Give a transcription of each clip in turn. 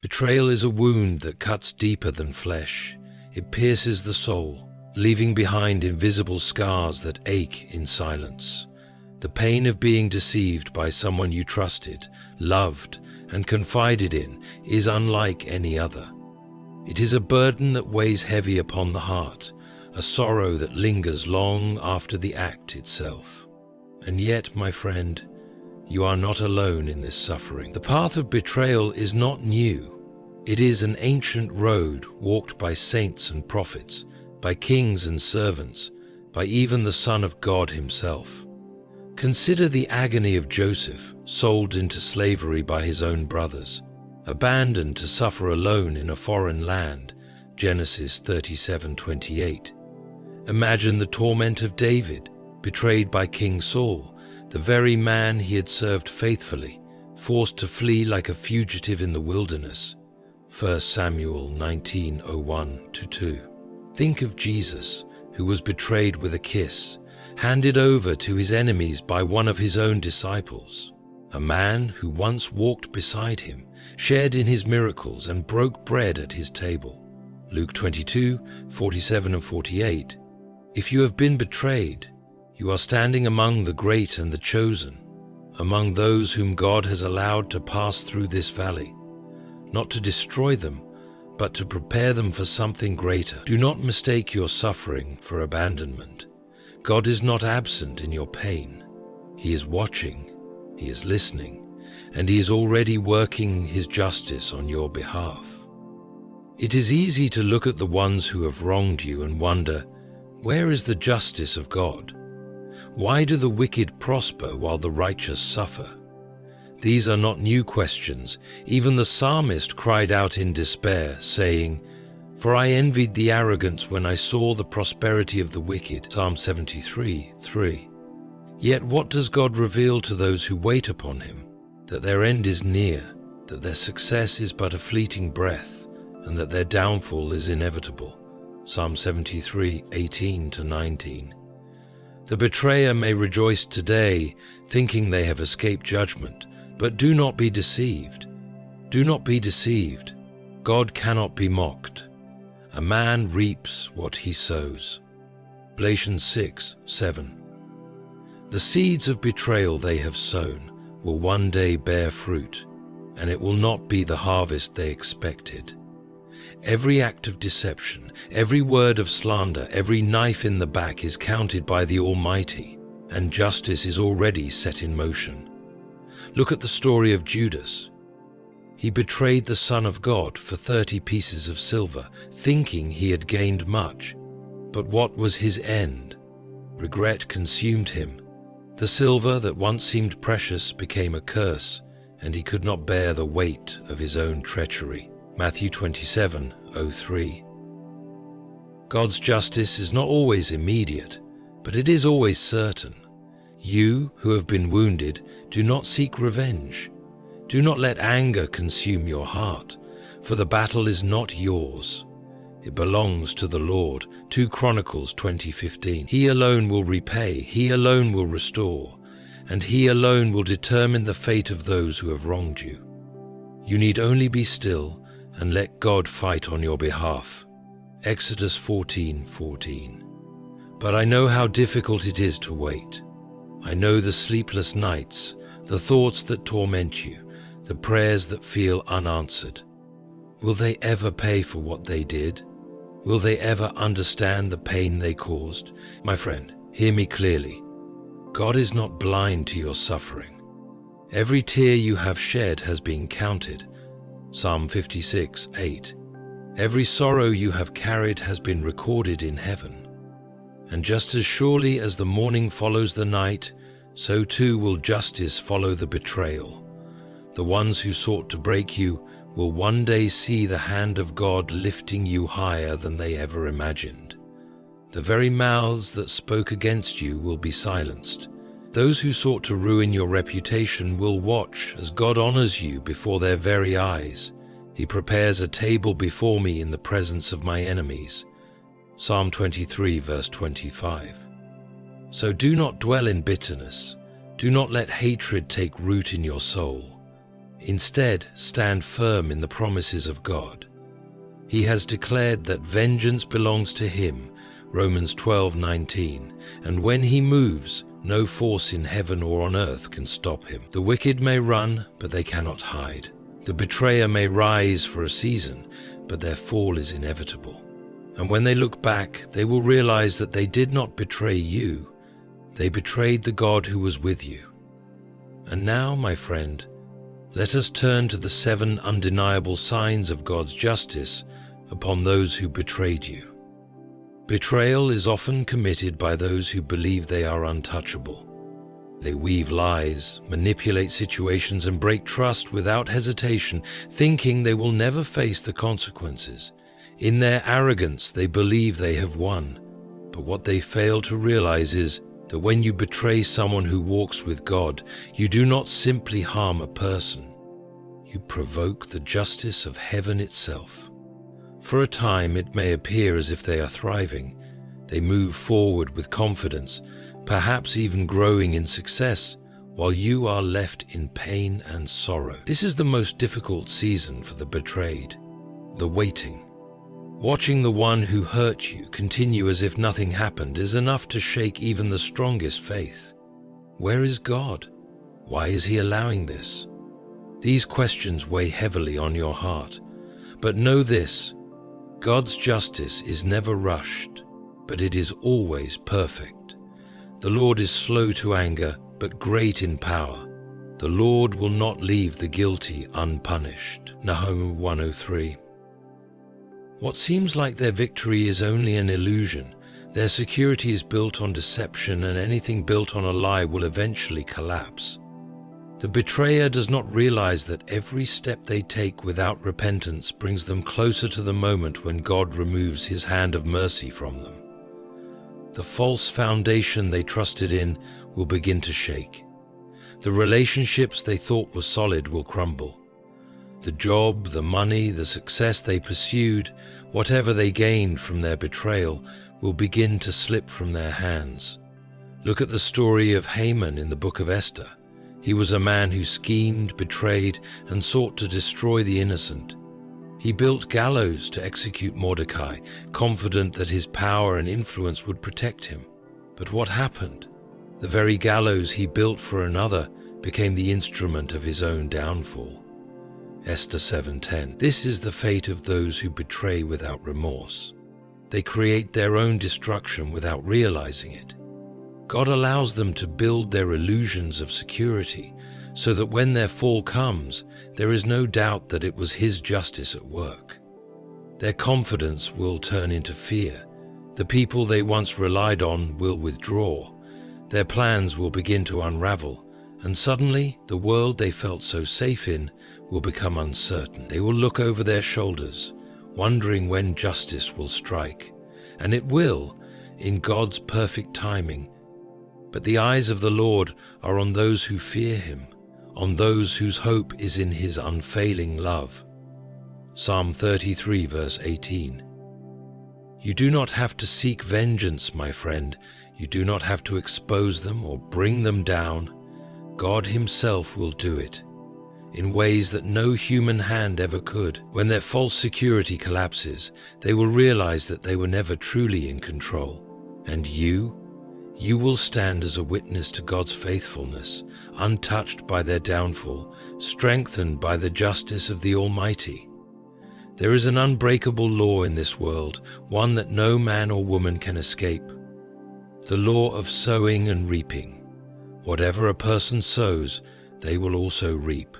Betrayal is a wound that cuts deeper than flesh. It pierces the soul, leaving behind invisible scars that ache in silence. The pain of being deceived by someone you trusted, loved, and confided in is unlike any other. It is a burden that weighs heavy upon the heart, a sorrow that lingers long after the act itself. And yet, my friend, you are not alone in this suffering. The path of betrayal is not new. It is an ancient road walked by saints and prophets, by kings and servants, by even the Son of God himself. Consider the agony of Joseph, sold into slavery by his own brothers, abandoned to suffer alone in a foreign land, Genesis 37:28. Imagine the torment of David, betrayed by King Saul, the very man he had served faithfully, forced to flee like a fugitive in the wilderness, 1 Samuel 19:1-2. Think of Jesus, who was betrayed with a kiss, handed over to his enemies by one of his own disciples, a man who once walked beside him, shared in his miracles, and broke bread at his table. Luke 22:47-48. If you have been betrayed, you are standing among the great and the chosen, among those whom God has allowed to pass through this valley, not to destroy them, but to prepare them for something greater. Do not mistake your suffering for abandonment. God is not absent in your pain. He is watching, He is listening, and He is already working His justice on your behalf. It is easy to look at the ones who have wronged you and wonder, where is the justice of God? Why do the wicked prosper while the righteous suffer? These are not new questions. Even the psalmist cried out in despair, saying, "For I envied the arrogance when I saw the prosperity of the wicked." Psalm 73:3. Yet what does God reveal to those who wait upon Him? That their end is near, that their success is but a fleeting breath, and that their downfall is inevitable. Psalm 73:18-19. The betrayer may rejoice today, thinking they have escaped judgment, but do not be deceived. Do not be deceived. God cannot be mocked. A man reaps what he sows. Galatians 6:7. The seeds of betrayal they have sown will one day bear fruit, and it will not be the harvest they expected. Every act of deception, every word of slander, every knife in the back is counted by the Almighty, and justice is already set in motion. Look at the story of Judas. He betrayed the Son of God for 30 pieces of silver, thinking he had gained much. But what was his end? Regret consumed him. The silver that once seemed precious became a curse, and he could not bear the weight of his own treachery. Matthew 27:03. God's justice is not always immediate, but it is always certain. You who have been wounded, do not seek revenge. Do not let anger consume your heart, for the battle is not yours. It belongs to the Lord. 2 Chronicles 20:15. He alone will repay, He alone will restore, and He alone will determine the fate of those who have wronged you. You need only be still and let God fight on your behalf. Exodus 14:14. But I know how difficult it is to wait. I know the sleepless nights, the thoughts that torment you, the prayers that feel unanswered. Will they ever pay for what they did? Will they ever understand the pain they caused? My friend, hear me clearly. God is not blind to your suffering. Every tear you have shed has been counted. Psalm 56:8. Every sorrow you have carried has been recorded in heaven. And just as surely as the morning follows the night, so too will justice follow the betrayal. The ones who sought to break you will one day see the hand of God lifting you higher than they ever imagined. The very mouths that spoke against you will be silenced. Those who sought to ruin your reputation will watch as God honors you before their very eyes. He prepares a table before me in the presence of my enemies. Psalm 23:25. So do not dwell in bitterness. Do not let hatred take root in your soul. Instead, stand firm in the promises of God. He has declared that vengeance belongs to him, Romans 12:19, and when he moves, no force in heaven or on earth can stop him. The wicked may run, but they cannot hide. The betrayer may rise for a season, but their fall is inevitable. And when they look back, they will realize that they did not betray you. They betrayed the God who was with you. And now, my friend, let us turn to the 7 undeniable signs of God's justice upon those who betrayed you. Betrayal is often committed by those who believe they are untouchable. They weave lies, manipulate situations, and break trust without hesitation, thinking they will never face the consequences. In their arrogance, they believe they have won. But what they fail to realize is that when you betray someone who walks with God, you do not simply harm a person. You provoke the justice of heaven itself. For a time, it may appear as if they are thriving. They move forward with confidence, perhaps even growing in success, while you are left in pain and sorrow. This is the most difficult season for the betrayed, the waiting. Watching the one who hurt you continue as if nothing happened is enough to shake even the strongest faith. Where is God? Why is he allowing this? These questions weigh heavily on your heart. But know this, God's justice is never rushed, but it is always perfect. The Lord is slow to anger, but great in power. The Lord will not leave the guilty unpunished. Nahum 1:03. What seems like their victory is only an illusion. Their security is built on deception, and anything built on a lie will eventually collapse. The betrayer does not realize that every step they take without repentance brings them closer to the moment when God removes his hand of mercy from them. The false foundation they trusted in will begin to shake. The relationships they thought were solid will crumble. The job, the money, the success they pursued, whatever they gained from their betrayal, will begin to slip from their hands. Look at the story of Haman in the book of Esther. He was a man who schemed, betrayed, and sought to destroy the innocent. He built gallows to execute Mordecai, confident that his power and influence would protect him. But what happened? The very gallows he built for another became the instrument of his own downfall. Esther 7:10. This is the fate of those who betray without remorse. They create their own destruction without realizing it. God allows them to build their illusions of security so that when their fall comes, there is no doubt that it was his justice at work. Their confidence will turn into fear. The people they once relied on will withdraw. Their plans will begin to unravel, and suddenly the world they felt so safe in will become uncertain. They will look over their shoulders, wondering when justice will strike. And it will, in God's perfect timing. But the eyes of the Lord are on those who fear him, on those whose hope is in his unfailing love. Psalm 33 verse 18. You do not have to seek vengeance, my friend. You do not have to expose them or bring them down. God himself will do it, in ways that no human hand ever could. When their false security collapses, they will realize that they were never truly in control. And you will stand as a witness to God's faithfulness, untouched by their downfall, strengthened by the justice of the Almighty. There is an unbreakable law in this world, one that no man or woman can escape. The law of sowing and reaping. Whatever a person sows, they will also reap.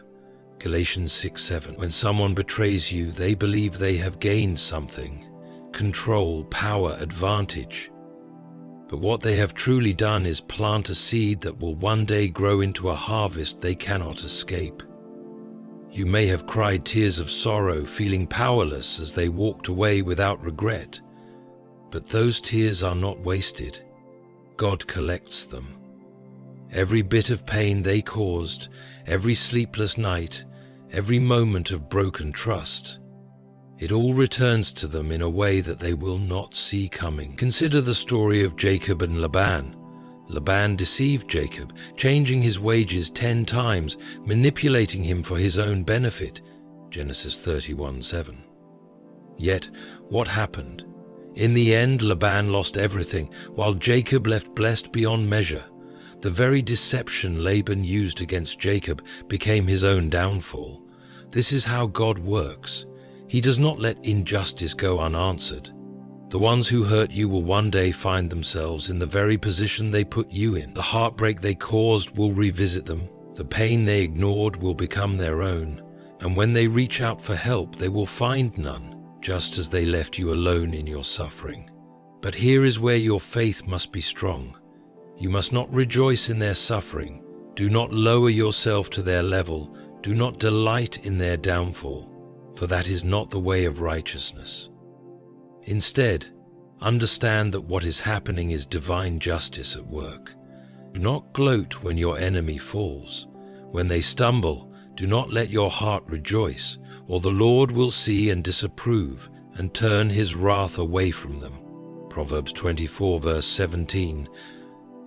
Galatians 6:7. When someone betrays you, they believe they have gained something, control, power, advantage. But what they have truly done is plant a seed that will one day grow into a harvest they cannot escape. You may have cried tears of sorrow, feeling powerless as they walked away without regret. But those tears are not wasted. God collects them. Every bit of pain they caused, every sleepless night, every moment of broken trust, it all returns to them in a way that they will not see coming. Consider the story of Jacob and Laban. Laban deceived Jacob, changing his wages 10 times, manipulating him for his own benefit. Genesis 31:7. Yet, what happened? In the end, Laban lost everything, while Jacob left blessed beyond measure. The very deception Laban used against Jacob became his own downfall. This is how God works. He does not let injustice go unanswered. The ones who hurt you will one day find themselves in the very position they put you in. The heartbreak they caused will revisit them. The pain they ignored will become their own. And when they reach out for help, they will find none, just as they left you alone in your suffering. But here is where your faith must be strong. You must not rejoice in their suffering. Do not lower yourself to their level. Do not delight in their downfall, for that is not the way of righteousness. Instead, understand that what is happening is divine justice at work. Do not gloat when your enemy falls. When they stumble, do not let your heart rejoice, or the Lord will see and disapprove and turn his wrath away from them. Proverbs 24, verse 17,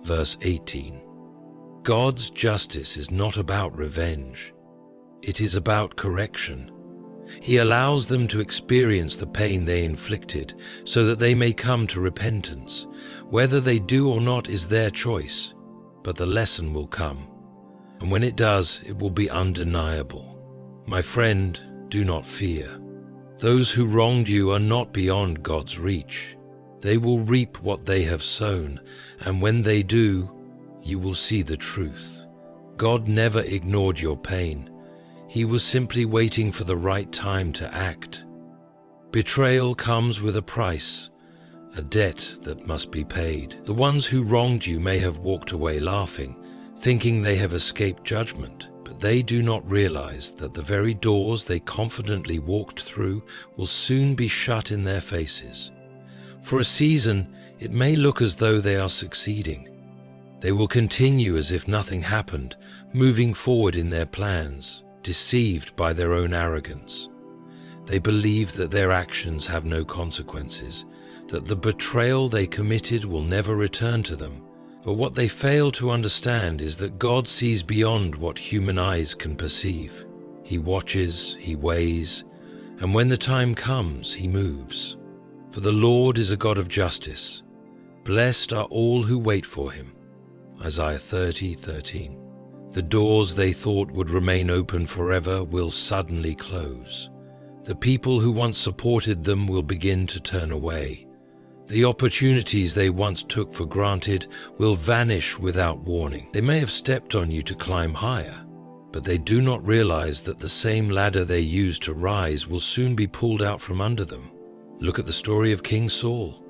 verse 18. God's justice is not about revenge. It is about correction. He allows them to experience the pain they inflicted so that they may come to repentance. Whether they do or not is their choice, but the lesson will come. And when it does, it will be undeniable. My friend, do not fear. Those who wronged you are not beyond God's reach. They will reap what they have sown, and when they do, you will see the truth. God never ignored your pain. He was simply waiting for the right time to act. Betrayal comes with a price, a debt that must be paid. The ones who wronged you may have walked away laughing, thinking they have escaped judgment, but they do not realize that the very doors they confidently walked through will soon be shut in their faces. For a season, it may look as though they are succeeding. They will continue as if nothing happened, moving forward in their plans, deceived by their own arrogance. They believe that their actions have no consequences, that the betrayal they committed will never return to them. But what they fail to understand is that God sees beyond what human eyes can perceive. He watches, he weighs, and when the time comes, he moves. For the Lord is a God of justice. Blessed are all who wait for him. Isaiah 30:13. The doors they thought would remain open forever will suddenly close. The people who once supported them will begin to turn away. The opportunities they once took for granted will vanish without warning. They may have stepped on you to climb higher, but they do not realize that the same ladder they used to rise will soon be pulled out from under them. Look at the story of King Saul.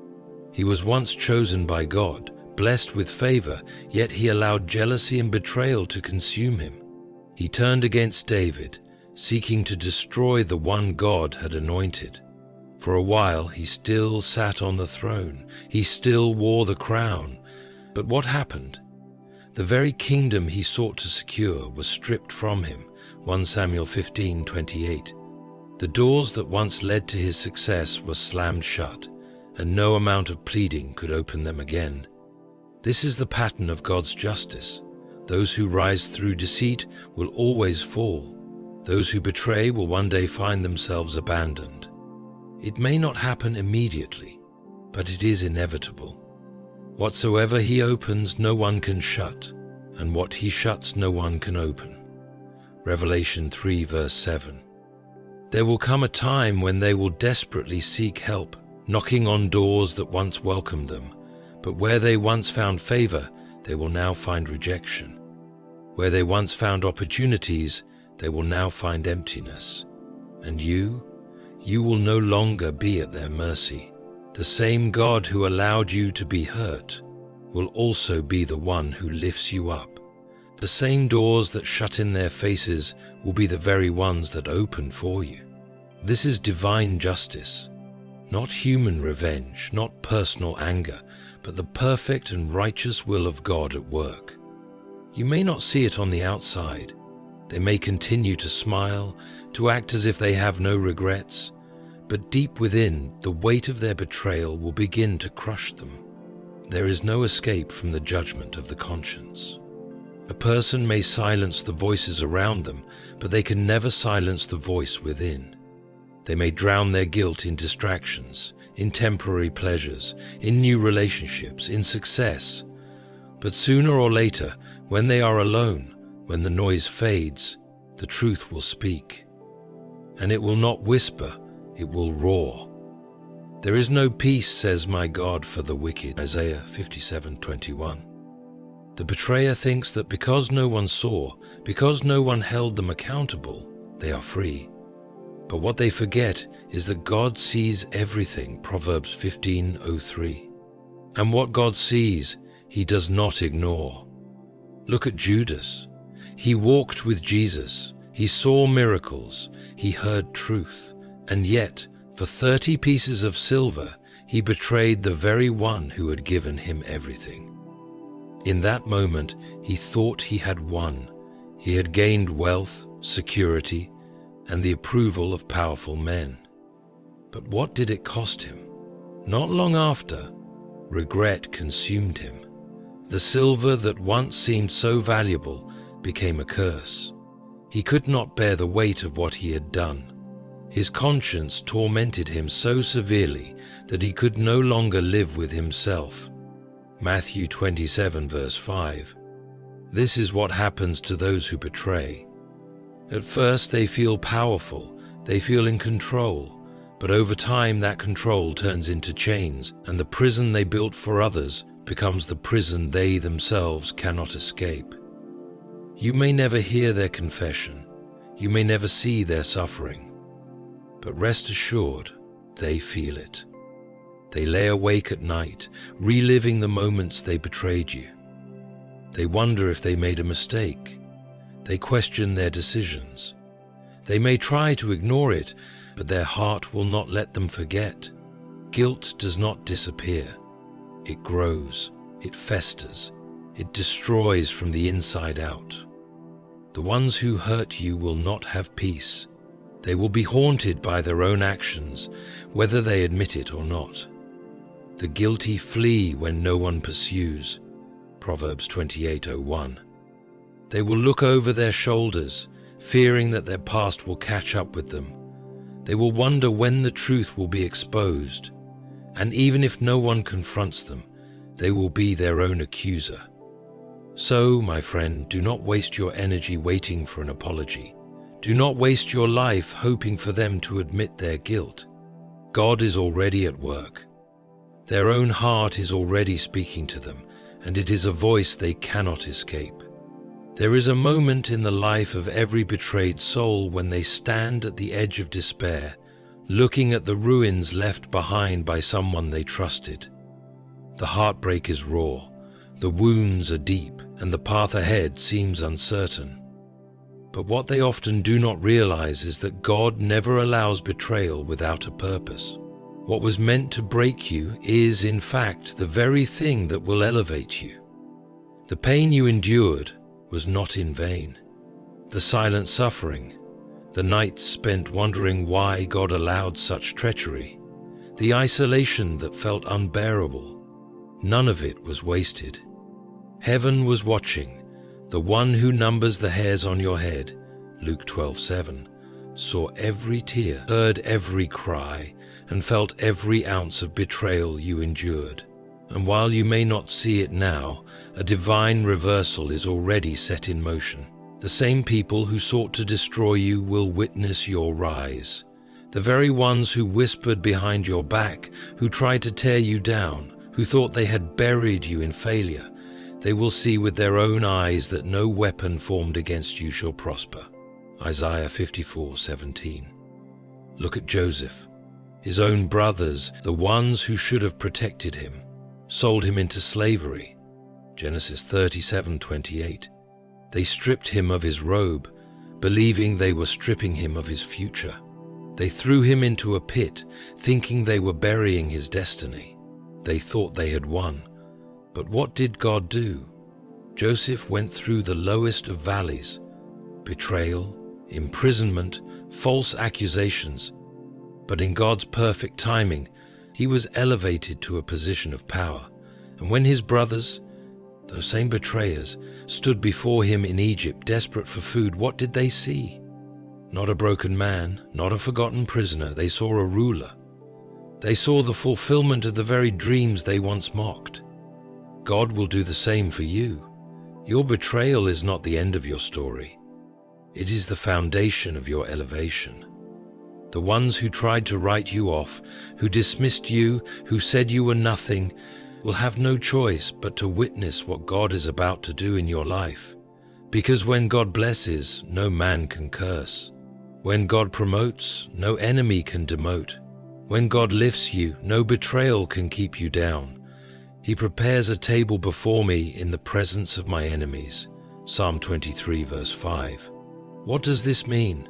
He was once chosen by God, blessed with favor, yet he allowed jealousy and betrayal to consume him. He turned against David, seeking to destroy the one God had anointed. For a while he still sat on the throne, he still wore the crown. But what happened? The very kingdom he sought to secure was stripped from him. 1 Samuel 15:28. The doors that once led to his success were slammed shut, and no amount of pleading could open them again. This is the pattern of God's justice. Those who rise through deceit will always fall. Those who betray will one day find themselves abandoned. It may not happen immediately, but it is inevitable. Whatsoever he opens, no one can shut, and what he shuts, no one can open. Revelation 3 verse 7. There will come a time when they will desperately seek help, knocking on doors that once welcomed them. But where they once found favor, they will now find rejection. Where they once found opportunities, they will now find emptiness. And you will no longer be at their mercy. The same God who allowed you to be hurt will also be the one who lifts you up. The same doors that shut in their faces will be the very ones that open for you. This is divine justice, not human revenge, not personal anger, but the perfect and righteous will of God at work. You may not see it on the outside. They may continue to smile, to act as if they have no regrets, but deep within, the weight of their betrayal will begin to crush them. There is no escape from the judgment of the conscience. A person may silence the voices around them, but they can never silence the voice within. They may drown their guilt in distractions, in temporary pleasures, in new relationships, in success. But sooner or later, when they are alone, when the noise fades, the truth will speak. And it will not whisper, it will roar. There is no peace, says my God, for the wicked. Isaiah 57:21. The betrayer thinks that because no one saw, because no one held them accountable, they are free. But what they forget is that God sees everything, Proverbs 15:03. And what God sees, he does not ignore. Look at Judas. He walked with Jesus, he saw miracles, he heard truth, and yet, for 30 pieces of silver, he betrayed the very one who had given him everything. In that moment, he thought he had won. He had gained wealth, security, and the approval of powerful men. But what did it cost him? Not long after, regret consumed him. The silver that once seemed so valuable became a curse. He could not bear the weight of what he had done. His conscience tormented him so severely that he could no longer live with himself. Matthew 27 verse 5. This is what happens to those who betray. At first they feel powerful, they feel in control, but over time that control turns into chains, and the prison they built for others becomes the prison they themselves cannot escape. You may never hear their confession, you may never see their suffering, but rest assured, they feel it. They lay awake at night, reliving the moments they betrayed you. They wonder if they made a mistake. They question their decisions. They may try to ignore it, but their heart will not let them forget. Guilt does not disappear. It grows, it festers, it destroys from the inside out. The ones who hurt you will not have peace. They will be haunted by their own actions, whether they admit it or not. The guilty flee when no one pursues. Proverbs 28:01. They will look over their shoulders, fearing that their past will catch up with them. They will wonder when the truth will be exposed. And even if no one confronts them, they will be their own accuser. So, my friend, do not waste your energy waiting for an apology. Do not waste your life hoping for them to admit their guilt. God is already at work. Their own heart is already speaking to them, and it is a voice they cannot escape. There is a moment in the life of every betrayed soul when they stand at the edge of despair, looking at the ruins left behind by someone they trusted. The heartbreak is raw, the wounds are deep, and the path ahead seems uncertain. But what they often do not realize is that God never allows betrayal without a purpose. What was meant to break you is, in fact, the very thing that will elevate you. The pain you endured was not in vain. The silent suffering, the nights spent wondering why God allowed such treachery, the isolation that felt unbearable, none of it was wasted. Heaven was watching. The one who numbers the hairs on your head, Luke 12:7, saw every tear, heard every cry, and felt every ounce of betrayal you endured. And while you may not see it now, a divine reversal is already set in motion. The same people who sought to destroy you will witness your rise. The very ones who whispered behind your back, who tried to tear you down, who thought they had buried you in failure, they will see with their own eyes that no weapon formed against you shall prosper. Isaiah 54:17. Look at Joseph. His own brothers, the ones who should have protected him, sold him into slavery. Genesis 37:28. They stripped him of his robe, believing they were stripping him of his future. They threw him into a pit, thinking they were burying his destiny. They thought they had won. But what did God do? Joseph went through the lowest of valleys: betrayal, imprisonment, false accusations. But in God's perfect timing, he was elevated to a position of power. And when his brothers, those same betrayers, stood before him in Egypt, desperate for food, what did they see? Not a broken man, not a forgotten prisoner. They saw a ruler. They saw the fulfillment of the very dreams they once mocked. God will do the same for you. Your betrayal is not the end of your story. It is the foundation of your elevation. The ones who tried to write you off, who dismissed you, who said you were nothing, will have no choice but to witness what God is about to do in your life. Because when God blesses, no man can curse. When God promotes, no enemy can demote. When God lifts you, no betrayal can keep you down. He prepares a table before me in the presence of my enemies. Psalm 23 verse 5. What does this mean?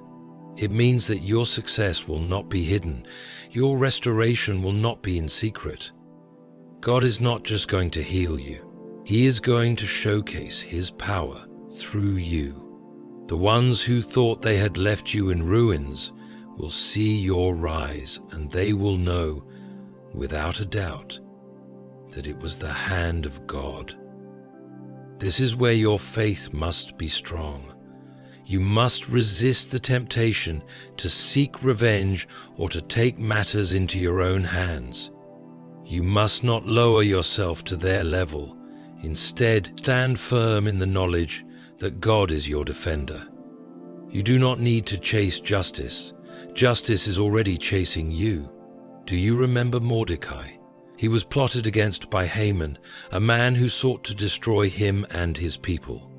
It means that your success will not be hidden. Your restoration will not be in secret. God is not just going to heal you. He is going to showcase His power through you. The ones who thought they had left you in ruins will see your rise, and they will know, without a doubt, that it was the hand of God. This is where your faith must be strong. You must resist the temptation to seek revenge or to take matters into your own hands. You must not lower yourself to their level. Instead, stand firm in the knowledge that God is your defender. You do not need to chase justice. Justice is already chasing you. Do you remember Mordecai? He was plotted against by Haman, a man who sought to destroy him and his people.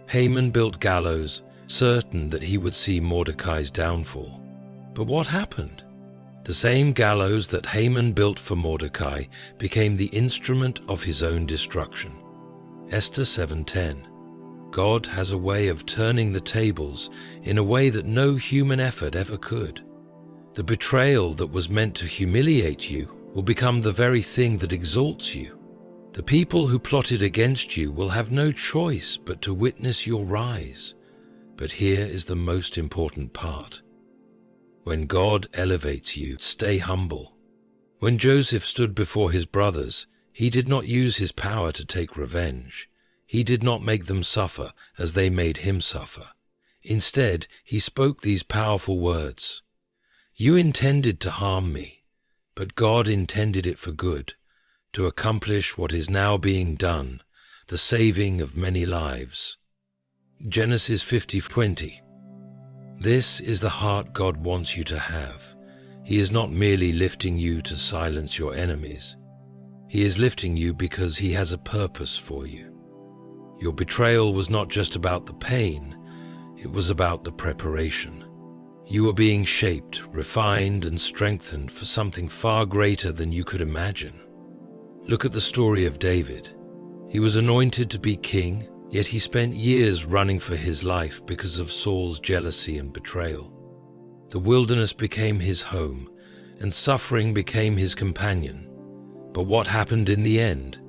Haman built gallows, certain that he would see Mordecai's downfall. But what happened? The same gallows that Haman built for Mordecai became the instrument of his own destruction. Esther 7:10. God has a way of turning the tables in a way that no human effort ever could. The betrayal that was meant to humiliate you will become the very thing that exalts you. The people who plotted against you will have no choice but to witness your rise. But here is the most important part. When God elevates you, stay humble. When Joseph stood before his brothers, he did not use his power to take revenge. He did not make them suffer as they made him suffer. Instead, he spoke these powerful words. You intended to harm me, but God intended it for good, to accomplish what is now being done, the saving of many lives. Genesis 50:20. This is the heart God wants you to have. He is not merely lifting you to silence your enemies. He is lifting you because He has a purpose for you. Your betrayal was not just about the pain, it was about the preparation. You were being shaped, refined, and strengthened for something far greater than you could imagine. Look at the story of David. He was anointed to be king, yet he spent years running for his life because of Saul's jealousy and betrayal. The wilderness became his home, and suffering became his companion. But what happened in the end?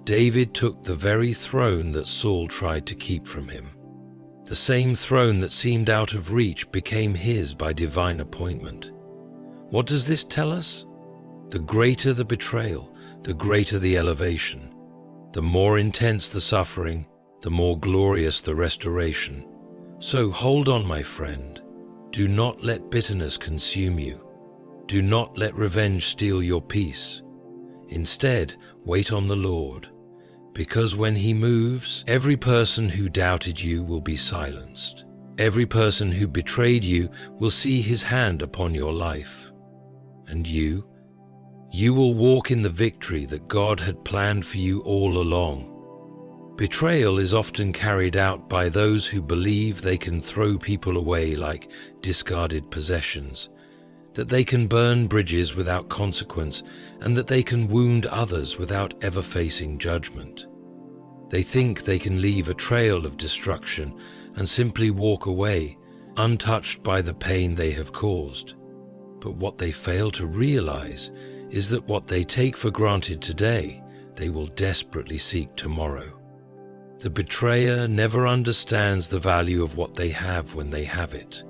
David took the very throne that Saul tried to keep from him. The same throne that seemed out of reach became his by divine appointment. What does this tell us? The greater the betrayal, the greater the elevation. The more intense the suffering, the more glorious the restoration. So hold on, my friend. Do not let bitterness consume you. Do not let revenge steal your peace. Instead, wait on the Lord, because when He moves, every person who doubted you will be silenced. Every person who betrayed you will see His hand upon your life. And you will walk in the victory that God had planned for you all along. Betrayal is often carried out by those who believe they can throw people away like discarded possessions, that they can burn bridges without consequence, and that they can wound others without ever facing judgment. They think they can leave a trail of destruction and simply walk away, untouched by the pain they have caused. But what they fail to realize is that what they take for granted today, they will desperately seek tomorrow. The betrayer never understands the value of what they have when they have it.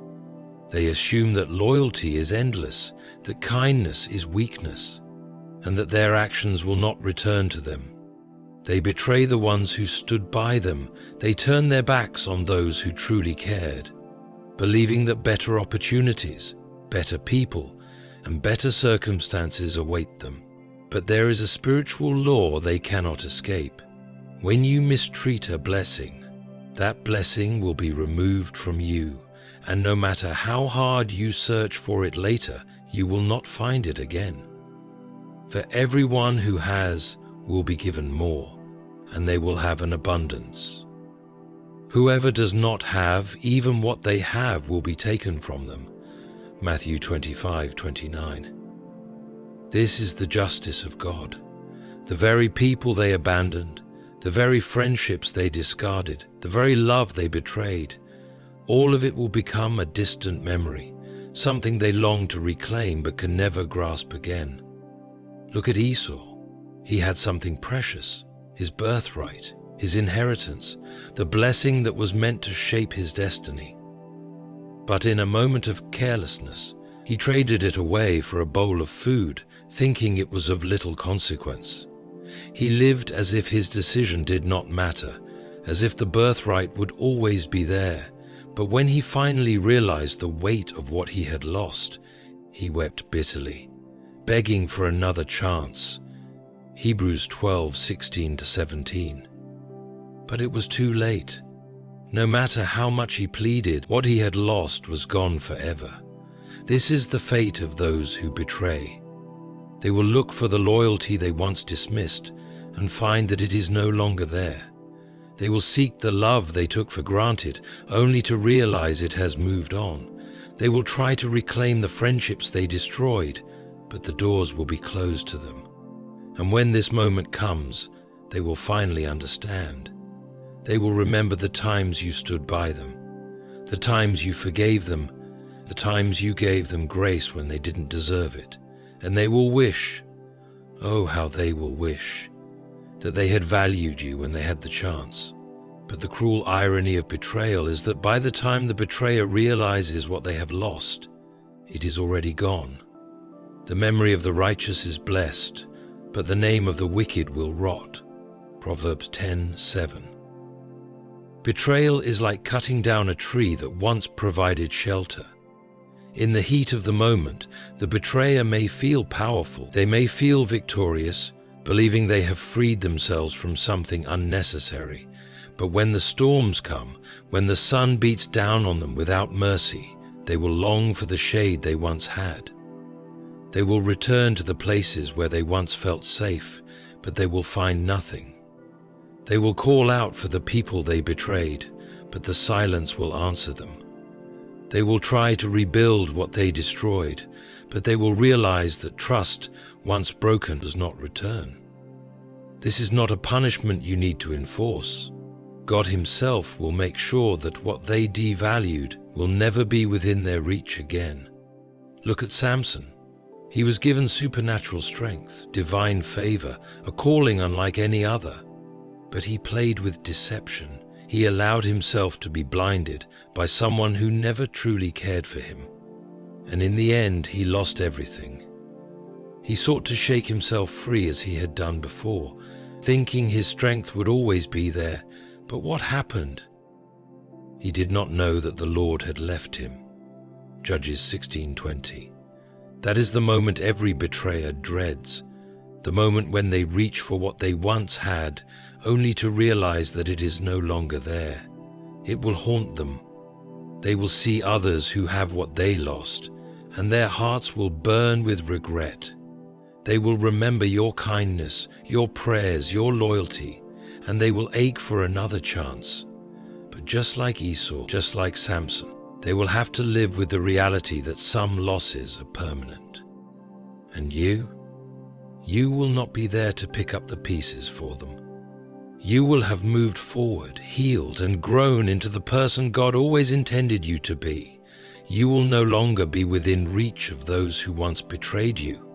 They assume that loyalty is endless, that kindness is weakness, and that their actions will not return to them. They betray the ones who stood by them. They turn their backs on those who truly cared, believing that better opportunities, better people, and better circumstances await them. But there is a spiritual law they cannot escape. When you mistreat a blessing, that blessing will be removed from you, and no matter how hard you search for it later, you will not find it again. For everyone who has will be given more, and they will have an abundance. Whoever does not have, even what they have will be taken from them. Matthew 25:29. This is the justice of God. The very people they abandoned, the very friendships they discarded, the very love they betrayed, all of it will become a distant memory, something they long to reclaim but can never grasp again. Look at Esau. He had something precious, his birthright, his inheritance, the blessing that was meant to shape his destiny. But in a moment of carelessness, he traded it away for a bowl of food, thinking it was of little consequence. He lived as if his decision did not matter, as if the birthright would always be there. But when he finally realized the weight of what he had lost, he wept bitterly, begging for another chance. Hebrews 12:16-17. But it was too late. No matter how much he pleaded, what he had lost was gone forever. This is the fate of those who betray. They will look for the loyalty they once dismissed and find that it is no longer there. They will seek the love they took for granted, only to realize it has moved on. They will try to reclaim the friendships they destroyed, but the doors will be closed to them. And when this moment comes, they will finally understand. They will remember the times you stood by them, the times you forgave them, the times you gave them grace when they didn't deserve it. And they will wish, oh how they will wish, that they had valued you when they had the chance. But the cruel irony of betrayal is that by the time the betrayer realizes what they have lost, it is already gone. The memory of the righteous is blessed, but the name of the wicked will rot. Proverbs 10:7. Betrayal is like cutting down a tree that once provided shelter. In the heat of the moment, the betrayer may feel powerful. They may feel victorious, believing they have freed themselves from something unnecessary. But when the storms come, when the sun beats down on them without mercy, they will long for the shade they once had. They will return to the places where they once felt safe, but they will find nothing. They will call out for the people they betrayed, but the silence will answer them. They will try to rebuild what they destroyed, but they will realize that trust, once broken, does not return. This is not a punishment you need to enforce. God Himself will make sure that what they devalued will never be within their reach again. Look at Samson. He was given supernatural strength, divine favor, a calling unlike any other. But he played with deception. He allowed himself to be blinded by someone who never truly cared for him. And in the end, he lost everything. He sought to shake himself free as he had done before, thinking his strength would always be there. But what happened? He did not know that the Lord had left him. Judges 16:20. That is the moment every betrayer dreads, the moment when they reach for what they once had, only to realize that it is no longer there. It will haunt them. They will see others who have what they lost, and their hearts will burn with regret. They will remember your kindness, your prayers, your loyalty, and they will ache for another chance. But just like Esau, just like Samson, they will have to live with the reality that some losses are permanent. And you will not be there to pick up the pieces for them. You will have moved forward, healed, and grown into the person God always intended you to be. You will no longer be within reach of those who once betrayed you.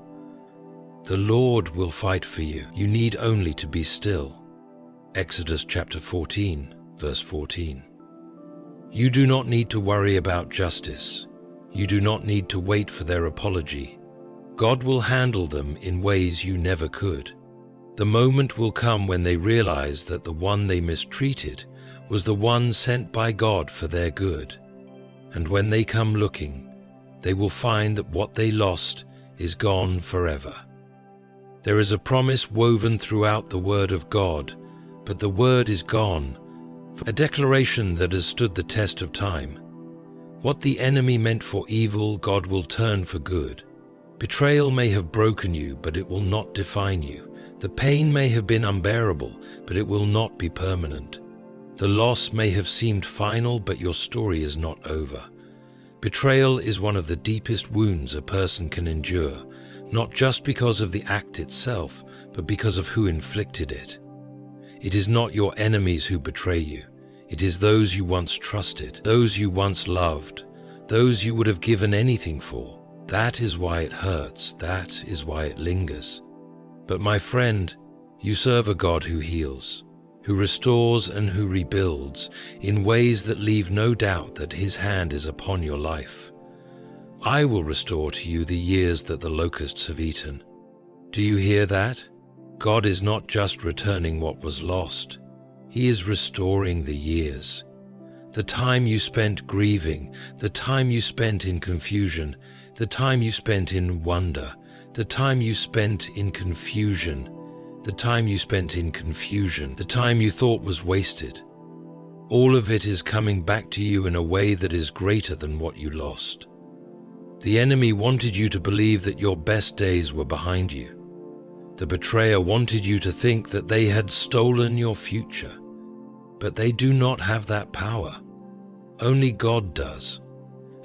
The Lord will fight for you. You need only to be still. Exodus chapter 14, verse 14. You do not need to worry about justice. You do not need to wait for their apology. God will handle them in ways you never could. The moment will come when they realize that the one they mistreated was the one sent by God for their good. And when they come looking, they will find that what they lost is gone forever. There is a promise woven throughout the Word of God, but the Word is gone, a declaration that has stood the test of time. What the enemy meant for evil, God will turn for good. Betrayal may have broken you, but it will not define you. The pain may have been unbearable, but it will not be permanent. The loss may have seemed final, but your story is not over. Betrayal is one of the deepest wounds a person can endure, not just because of the act itself, but because of who inflicted it. It is not your enemies who betray you. It is those you once trusted, those you once loved, those you would have given anything for. That is why it hurts. That is why it lingers. But my friend, you serve a God who heals, who restores and who rebuilds in ways that leave no doubt that His hand is upon your life. I will restore to you the years that the locusts have eaten. Do you hear that? God is not just returning what was lost. He is restoring the years. The time you spent grieving, the time you spent in confusion, the time you spent in wonder, the time you spent in confusion, the time you spent in confusion, the time you thought was wasted. All of it is coming back to you in a way that is greater than what you lost. The enemy wanted you to believe that your best days were behind you. The betrayer wanted you to think that they had stolen your future. But they do not have that power. Only God does.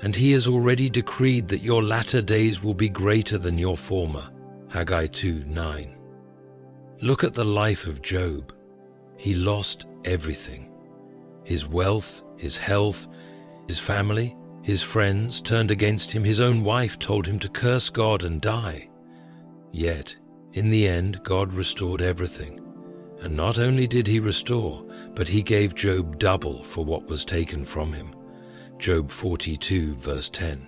And He has already decreed that your latter days will be greater than your former. Haggai 2:9. Look at the life of Job. He lost everything. His wealth, his health, his family, his friends turned against him. His own wife told him to curse God and die. Yet, in the end, God restored everything. And not only did He restore, but He gave Job double for what was taken from him. Job 42 verse 10.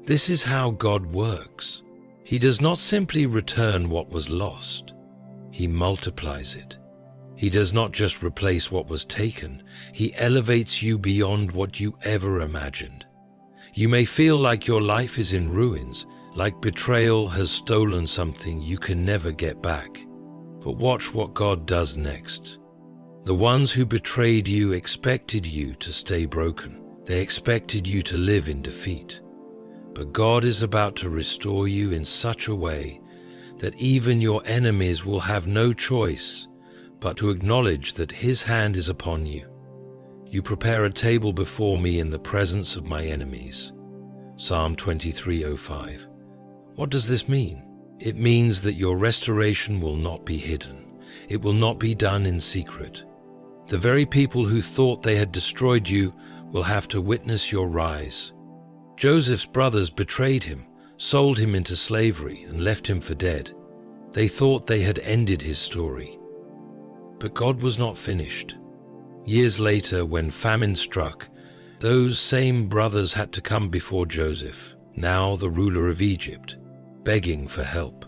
This is how God works. He does not simply return what was lost. He multiplies it. He does not just replace what was taken. He elevates you beyond what you ever imagined. You may feel like your life is in ruins, like betrayal has stolen something you can never get back. But watch what God does next. The ones who betrayed you expected you to stay broken. They expected you to live in defeat. But God is about to restore you in such a way that even your enemies will have no choice but to acknowledge that His hand is upon you. You prepare a table before me in the presence of my enemies. Psalm 23:05. What does this mean? It means that your restoration will not be hidden. It will not be done in secret. The very people who thought they had destroyed you will have to witness your rise. Joseph's brothers betrayed him, sold him into slavery, and left him for dead. They thought they had ended his story. But God was not finished. Years later, when famine struck, those same brothers had to come before Joseph, now the ruler of Egypt, begging for help.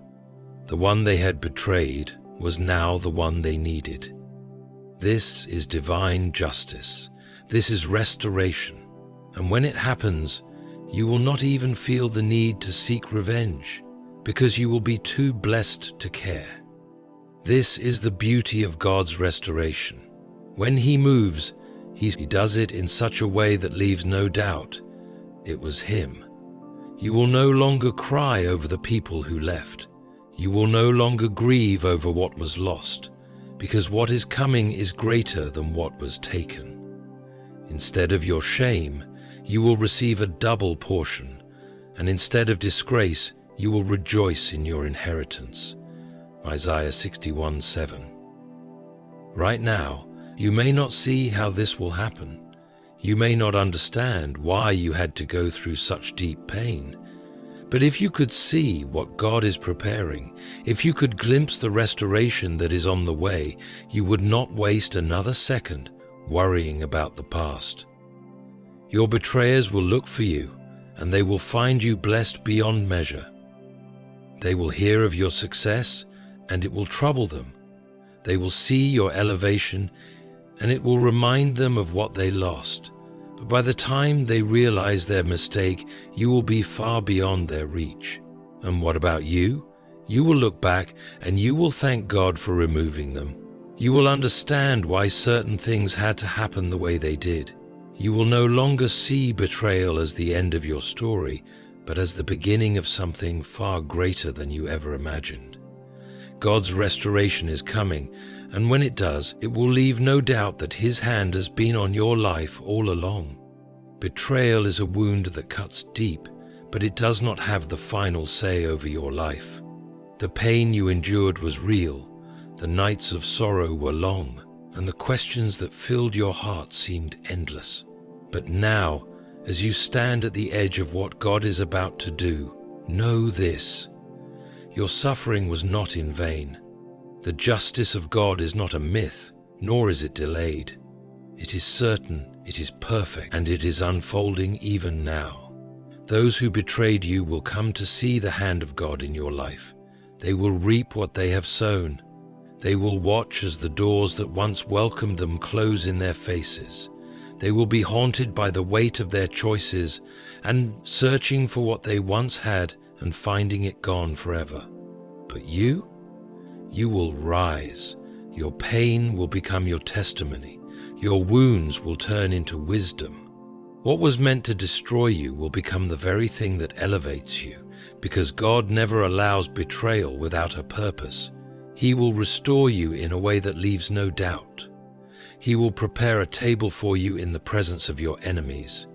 The one they had betrayed was now the one they needed. This is divine justice. This is restoration. And when it happens, you will not even feel the need to seek revenge, because you will be too blessed to care. This is the beauty of God's restoration. When He moves, He does it in such a way that leaves no doubt it was Him. You will no longer cry over the people who left. You will no longer grieve over what was lost, because what is coming is greater than what was taken. Instead of your shame, you will receive a double portion, and instead of disgrace, you will rejoice in your inheritance. Isaiah 61:7. Right now, you may not see how this will happen. You may not understand why you had to go through such deep pain. But if you could see what God is preparing, if you could glimpse the restoration that is on the way, you would not waste another second worrying about the past. Your betrayers will look for you, and they will find you blessed beyond measure. They will hear of your success, and it will trouble them. They will see your elevation, and it will remind them of what they lost. But by the time they realize their mistake, you will be far beyond their reach. And what about you? You will look back and you will thank God for removing them. You will understand why certain things had to happen the way they did. You will no longer see betrayal as the end of your story, but as the beginning of something far greater than you ever imagined. God's restoration is coming, and when it does, it will leave no doubt that His hand has been on your life all along. Betrayal is a wound that cuts deep, but it does not have the final say over your life. The pain you endured was real, the nights of sorrow were long, and the questions that filled your heart seemed endless. But now, as you stand at the edge of what God is about to do, know this: your suffering was not in vain. The justice of God is not a myth, nor is it delayed. It is certain, it is perfect, and it is unfolding even now. Those who betrayed you will come to see the hand of God in your life. They will reap what they have sown. They will watch as the doors that once welcomed them close in their faces. They will be haunted by the weight of their choices and searching for what they once had and finding it gone forever. But you will rise. Your pain will become your testimony. Your wounds will turn into wisdom. What was meant to destroy you will become the very thing that elevates you, because God never allows betrayal without a purpose. He will restore you in a way that leaves no doubt. He will prepare a table for you in the presence of your enemies,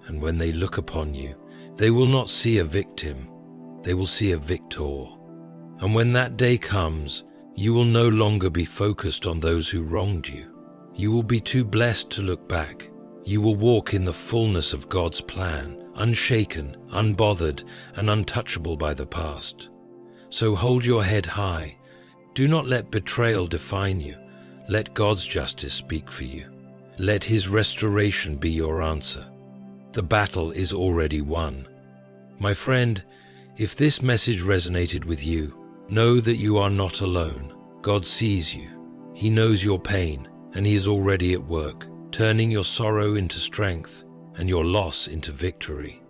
and when they look upon you, they will not see a victim, they will see a victor. And when that day comes, you will no longer be focused on those who wronged you. You will be too blessed to look back. You will walk in the fullness of God's plan, unshaken, unbothered, and untouchable by the past. So hold your head high. Do not let betrayal define you. Let God's justice speak for you. Let His restoration be your answer. The battle is already won. My friend, if this message resonated with you, know that you are not alone. God sees you. He knows your pain, and He is already at work, turning your sorrow into strength and your loss into victory.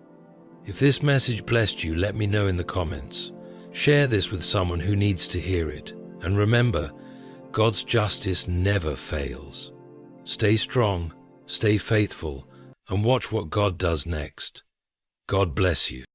If this message blessed you, let me know in the comments. Share this with someone who needs to hear it. And remember, God's justice never fails. Stay strong, stay faithful, and watch what God does next. God bless you.